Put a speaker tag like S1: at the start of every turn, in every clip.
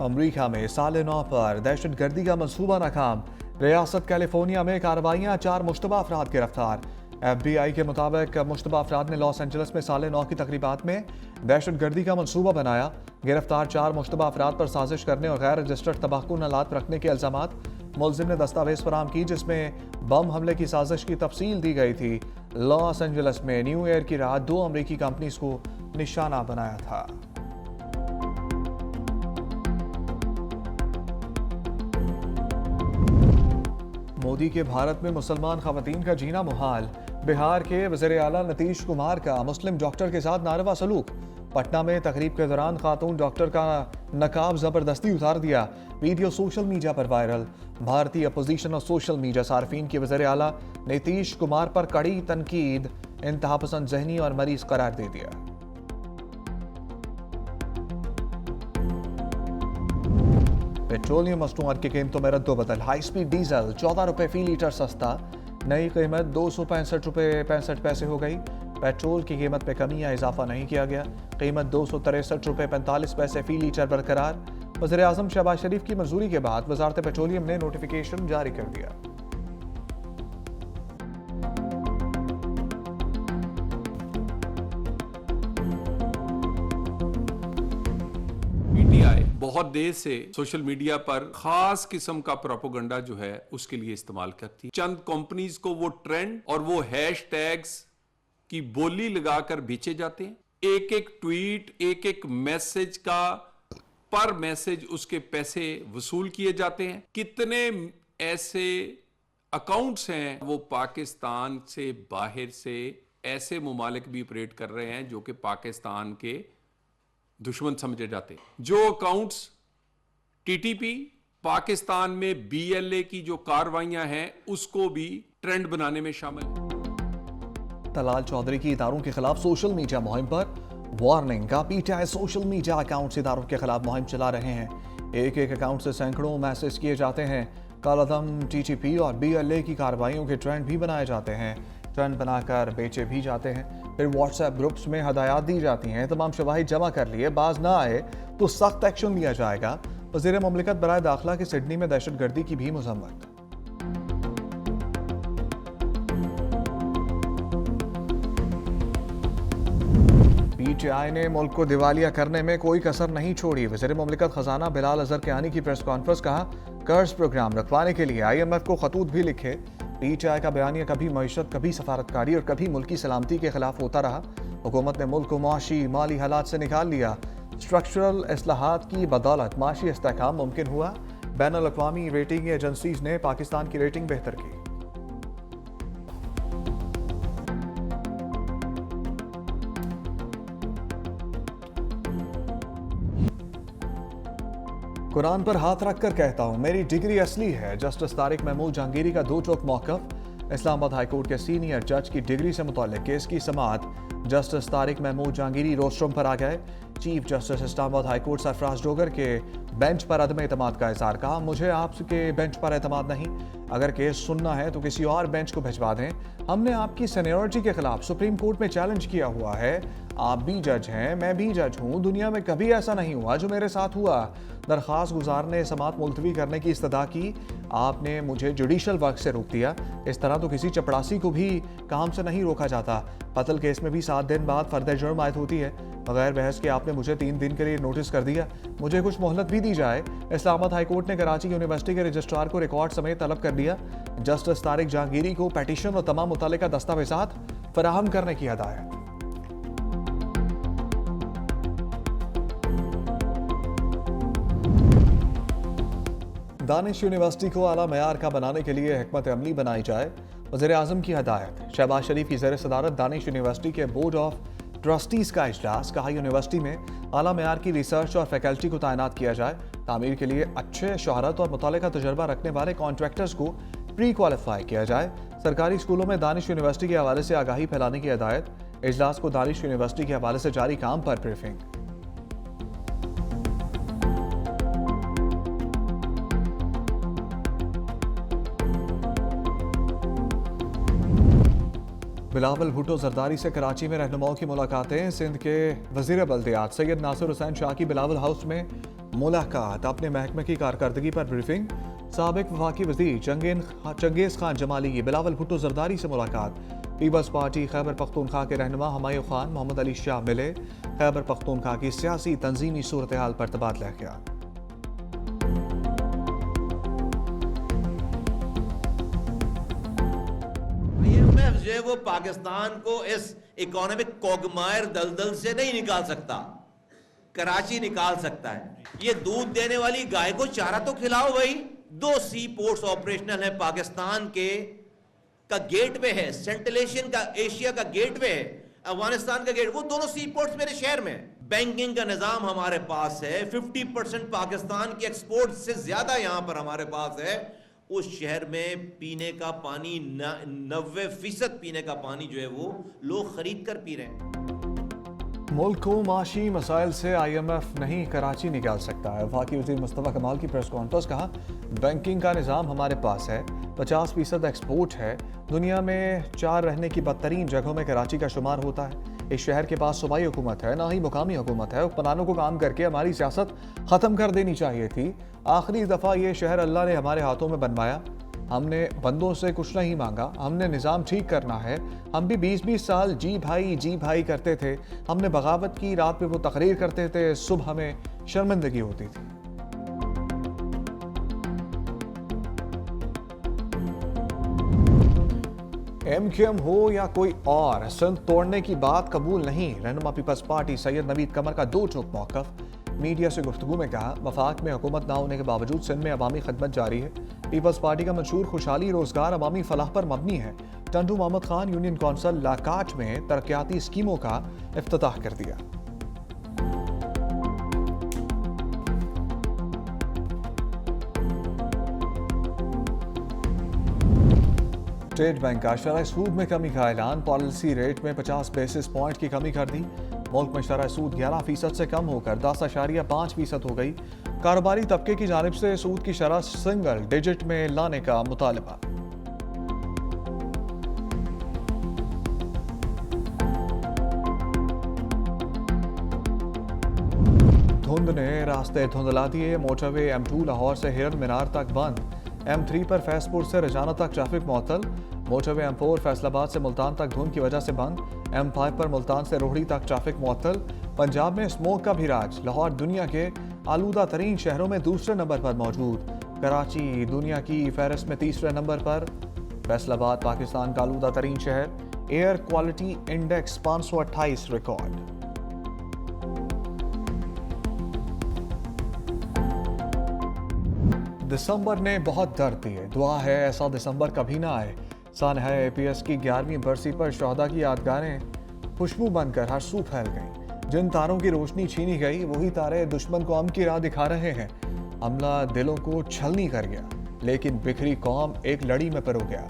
S1: अमरीका में साल 9 पर दहशतगर्दी का मंसूबा नाकाम। रियासत कैलिफोर्निया में कार्रवाइयां, 4 मुश्तबा अफराद गिरफ्तार। FBI के मुताबिक मुश्तबा अफराद ने लॉस एंजल्स में साल 9 की तकरीबात में दहशतगर्दी का मंसूबा बनाया। गिरफ्तार 4 मुश्तबा अफराद पर साजिश करने और गैर रजिस्टर्ड तबाहकुन आलात रखने के इल्जामात। मुलजिम ने दस्तावेज फराम की जिसमें बम हमले की साजिश की तफसील दी गई थी। लॉस एंजल्स में न्यू ईयर की रात 2 अमरीकी कंपनीज को निशाना बनाया था। मोदी के भारत में मुसलमान खवातीन का जीना मुहाल। बिहार के वज़ीर आला नीतीश कुमार का मुस्लिम डॉक्टर के साथ नारवा सलूक। पटना में तकरीब के दौरान खातून डॉक्टर का नकाब जबरदस्ती उतार दिया। वीडियो सोशल मीडिया पर वायरल। भारतीय अपोजिशन और सोशल मीडिया सार्फिन के वज़ीर आला नीतीश कुमार पर कड़ी तनकीद, इंतहापसंद ज़हनी और मरीज करार दे दिया। पेट्रोलियम मसनूआत की कीमतों में रद्दोबदल। हाई स्पीड डीजल 14 रुपए फी लीटर सस्ता, नई कीमत 265 रुपए 65 पैसे हो गई। पेट्रोल की कीमत में कमी या इजाफा नहीं किया गया। कीमत 263 रुपए 45 पैसे फी लीटर बरकरार। वज़ीर आज़म शहबाज शरीफ की मंजूरी के बाद वजारत पेट्रोलियम ने नोटिफिकेशन जारी कर दिया।
S2: पीटीआई बहुत देर से सोशल मीडिया पर खास किस्म का प्रोपोगंडा जो है उसके लिए इस्तेमाल करती है। चंद कंपनीज को वो ट्रेंड और वो हैशटैग्स की बोली लगाकर बेचे जाते हैं। एक एक ट्वीट, एक एक मैसेज का पर मैसेज उसके पैसे वसूल किए जाते हैं। कितने ऐसे अकाउंट्स हैं वो पाकिस्तान से बाहर से ऐसे मुमालिक भी ऑपरेट कर रहे हैं जो कि पाकिस्तान के दुश्मन समझे जाते हैं। जो अकाउंट्स टीटीपी पाकिस्तान में बीएलए की जो कार्रवाइयां हैं उसको भी ट्रेंड बनाने में शामिल है।
S1: तलाल चौधरी की इदारों के खिलाफ सोशल मीडिया मुहिम पर वार्निंग का। पीटीआई सोशल मीडिया अकाउंट्स इदारों के खिलाफ मुहिम चला रहे हैं। एक एक अकाउंट से सैकड़ों मैसेज किए जाते हैं। कालाधन, टीटीपी और बीएलए की कार्रवाइयों के ट्रेंड भी बनाए जाते हैं। ट्रेंड बनाकर बेचे भी जाते हैं। फिर व्हाट्सएप ग्रुप्स में हदायत दी जाती हैं, तमाम शवाहिद जमा कर लिए, बाज ना आए तो सख्त एक्शन लिया जाएगा। वज़ीर मुमलिकत बराए दाखिला की सिडनी में दहशतगर्दी की भी मजम्मत। पीटीआई ने मुल्क को दिवालिया करने में कोई कसर नहीं छोड़ी। वज़ीर मुमलिकत खजाना बिलाल अजहर कियानी की प्रेस कॉन्फ्रेंस। कहा, कर्ज प्रोग्राम रखवाने के लिए IMF को खतूत भी लिखे। पीटीआई का बयानिया कभी मईशत, कभी सफारतकारी और कभी मुल्की सलामती के खिलाफ होता रहा। हुकूमत ने मुल्क को मुआशी माली हालात से निकाल लिया। स्ट्रक्चरल इस्लाहात की बदौलत माशी इस्तेहकाम मुमकिन हुआ। बैनुल अक़वामी रेटिंग एजेंसीज ने पाकिस्तान की रेटिंग बेहतर की। कुरान पर हाथ रखकर कहता हूं, मेरी डिग्री असली है। जस्टिस तारिक महमूद जहांगीरी का 2 टोक मौक़िफ़। इस्लामाबाद हाईकोर्ट के सीनियर जज की डिग्री से मुताल्लिक़ केस की समाअत। जस्टिस तारिक महमूद जहांगीरी रोस्ट्रम पर आ गए। Chief justice Islamabad high court Sarfaraz Dogar के बेंच पर अदम एतमाद का इज़हार। कहा, मुझे आपके बेंच पर एतमाद नहीं। अगर केस सुनना है तो किसी और बेंच को भिजवा दें। हमने आपकी सीनियरिटी के खिलाफ सुप्रीम कोर्ट में चैलेंज किया हुआ है। आप भी जज हैं, मैं भी जज हूँ। दुनिया में कभी ऐसा नहीं हुआ जो मेरे साथ हुआ। दरख्वास्त गुजार ने समाअत मुलतवी करने की इस्तदा की। आपने मुझे जुडिशल वर्क से रोक दिया। इस तरह तो किसी चपड़ासी को भी काम से नहीं रोका जाता। कत्ल केस में भी 7 दिन बाद फर्द जुर्म आयद होती है। बगैर बहस के आपने मुझे 3 दिन के लिए नोटिस कर दिया। मुझे कुछ मोहलत भी दी जाए। इस्लामाबाद हाईकोर्ट ने कराची यूनिवर्सिटी के रजिस्ट्रार को रिकॉर्ड समेत तलब कर दिया। जस्टिस तारिक जहांगीरी को पेटिशन और तमाम मुतल्लिका दस्तावेजात फराहम करने की हदायत। दानिश यूनिवर्सिटी को आला मयार का बनाने के लिए हिकमत अमली बनाई जाए। वज़ीर आज़म की हदायत। शहबाज शरीफ की ज़ेर सदारत दानिश यूनिवर्सिटी के बोर्ड ऑफ ट्रस्टीज़ का इजलास। कहा, यूनिवर्सिटी में आला मयार की रिसर्च और फैकल्टी को तैनात किया जाए। तामीर के लिए अच्छे शोहरत और मुतल्लिका तजुर्बा रखने वाले कॉन्ट्रैक्टर्स को प्री क्वालिफाई किया जाए। सरकारी स्कूलों में दानिश यूनिवर्सिटी के हवाले से आगाही फैलाने की हदायत। इजलास को दानिश यूनिवर्सिटी के हवाले से जारी काम पर ब्रीफिंग। बिलावल भुट्टो जरदारी से कराची में रहनुमाओं की मुलाकातें। सिंध के वजीर बल्दियात सैयद नासिर हुसैन शाह की बिलावल हाउस में मुलाकात, अपने महकमे की कारकर्दगी पर ब्रीफिंग। साबिक वफाकी वज़ीर चंगेज़ खान जमाली, बिलावल भुट्टो जरदारी से मुलाकात। पीपल्स पार्टी खैबर पख्तूनख्वा के रहनुमा हुमायूं खान, मोहम्मद अली शाह मिले। खैबर पख्तूनख्वा की सियासी तंजीमी सूरत हाल पर तबादला ख्याल।
S3: IMF जो है वो पाकिस्तान को इस इकोनॉमिक कोगमायर दलदल से नहीं निकाल सकता, कराची निकाल सकता है। ये दूध देने वाली गाय को चारा तो खिलाओ भाई। 2 सी पोर्ट्स ऑपरेशनल है पाकिस्तान के, का गेटवे है, सेंट्रल एशियन का, एशिया का गेटवे है, अफगानिस्तान का गेट, वो दोनों सी पोर्ट्स मेरे शहर में। बैंकिंग का निजाम हमारे पास है, 50% पाकिस्तान की एक्सपोर्ट से ज्यादा यहां पर हमारे पास है। उस शहर में पीने का पानी 90% पीने का पानी जो है वो लोग खरीद कर पी रहे हैं।
S1: मुल्क को माशी मसाइल से IMF नहीं कराची निकाल सकता है। वफाकी वज़ीर मुस्तफ़ा कमाल की प्रेस कॉन्फ्रेंस। कहा, बैंकिंग का निज़ाम हमारे पास है, 50% एक्सपोर्ट है। दुनिया में 4 रहने की बदतरीन जगहों में कराची का शुमार होता है। इस शहर के पास सूबाई हुकूमत है, ना ही मुकामी हुकूमत है। हुक्मरानों को काम करके हमारी सियासत ख़त्म कर देनी चाहिए थी। आखिरी दफ़ा ये शहर अल्लाह ने हमारे हाथों में बनवाया। हमने बंदों से कुछ नहीं मांगा, हमने निज़ाम ठीक करना है। हम भी 20-20 साल जी भाई करते थे। हमने बगावत की, रात में वो तकरीर करते थे, सुबह हमें शर्मिंदगी होती थी। MQM हो या कोई और, सिंध तोड़ने की बात कबूल नहीं। रहनुमा पीपल्स पार्टी सैयद नवीद कमर का 2 टोक मौक़िफ़। मीडिया से गुफ्तगू में कहा, वफाक में हुकूमत ना होने के बावजूद सिंध में अवामी खदमत जारी है। पीपल्स पार्टी का मंशूर खुशहाली, रोजगार, अवामी फलाह पर मबनी है। टंडू मोहम्मद खान यूनियन कौंसिल लाकाट में तरक्याती स्कीमों का इफ्तिताह कर दिया। स्टेट बैंक का शरह सूद में कमी का ऐलान, पॉलिसी रेट में 50 बेसिस पॉइंट की कमी कर दी। मुल्क में शरह सूद 11% से कम होकर 10.5% हो गई। कारोबारी तबके की जानिब से सूद की शरह सिंगल डिजिट में लाने का मुतालबा। धुंध ने रास्ते धुंधला दिए। मोटरवे M2 लाहौर से हिरन मीनार तक बंद। M3 पर फैसपुर से रजाना तक ट्रैफिक मुअत्तल। मोटरवे M4 फैसलाबाद से मुल्तान तक धुंध की वजह से बंद। M5 पर मुल्तान से रोहड़ी तक ट्रैफिक मुअत्तल। पंजाब में स्मोक का भी राज, लाहौर दुनिया के आलूदा तरीन शहरों में दूसरे नंबर पर मौजूद। कराची दुनिया की फहरिस्त में तीसरे नंबर पर। फैसलाबाद पाकिस्तान का आलूदा तरीन शहर। Air quality index 528 record. दिसंबर ने बहुत दर्द दिए, दुआ है ऐसा दिसंबर कभी ना आए। सानहा APS की 11वीं बरसी पर शहदा की यादगारें खुशबू बनकर हर सू फैल गईं। जिन तारों की रोशनी छीनी गई, वही तारे दुश्मन को अमन की राह दिखा रहे हैं। हमला दिलों को छलनी कर गया, लेकिन बिखरी कौम एक लड़ी में पिरो गया।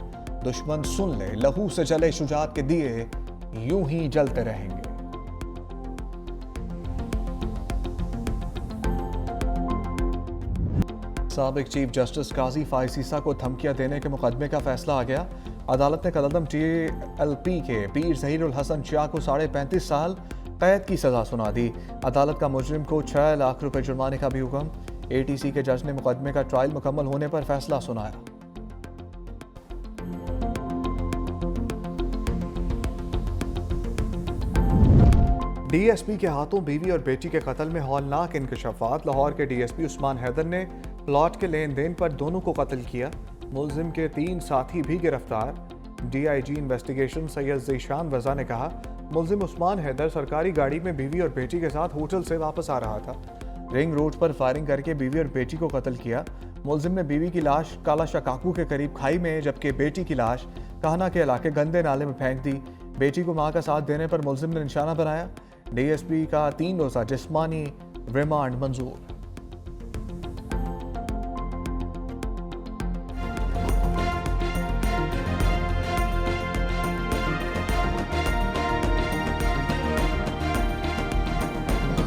S1: दुश्मन सुन ले, लहू से जले शुजात के दिए यूं ही जलते रहेंगे। साबिक चीफ जस्टिस काजी फाइज सीसा को धमकियां देने के मुकदमे का फैसला आ गया। अदालत ने कदम TLP के पीर ज़हीरुल हसन शाह को 35.5 साल कैद की सजा सुना दी। अदालत का मुजरिम को 6 लाख रुपए जुर्माने का भी हुक्म। ATC के जज ने मुकदमे का ट्रायल मुकम्मल होने पर फैसला सुनाया। DSP के हाथों बीवी और बेटी के कत्ल में हौलनाक इंकशाफात। लाहौर के DSP उस्मान हैदर ने प्लॉट के लेन देन पर दोनों को कत्ल किया। मुलजिम के 3 साथी भी गिरफ्तार। DIG इन्वेस्टिगेशन सैयद ज़ीशान वज़ा ने कहा, मुलजिम उस्मान हैदर सरकारी गाड़ी में बीवी और बेटी के साथ होटल से वापस आ रहा था। रिंग रोड पर फायरिंग करके बीवी और बेटी को कत्ल किया। मुलजिम ने बीवी की लाश काला शकाकू के करीब खाई में, जबकि बेटी की लाश कहना के इलाके गंदे नाले में फेंक दी। बेटी को मां का साथ देने पर मुलजिम ने निशाना बनाया। DSP का 3 रोज़ा जिस्मानी रिमांड मंजूर।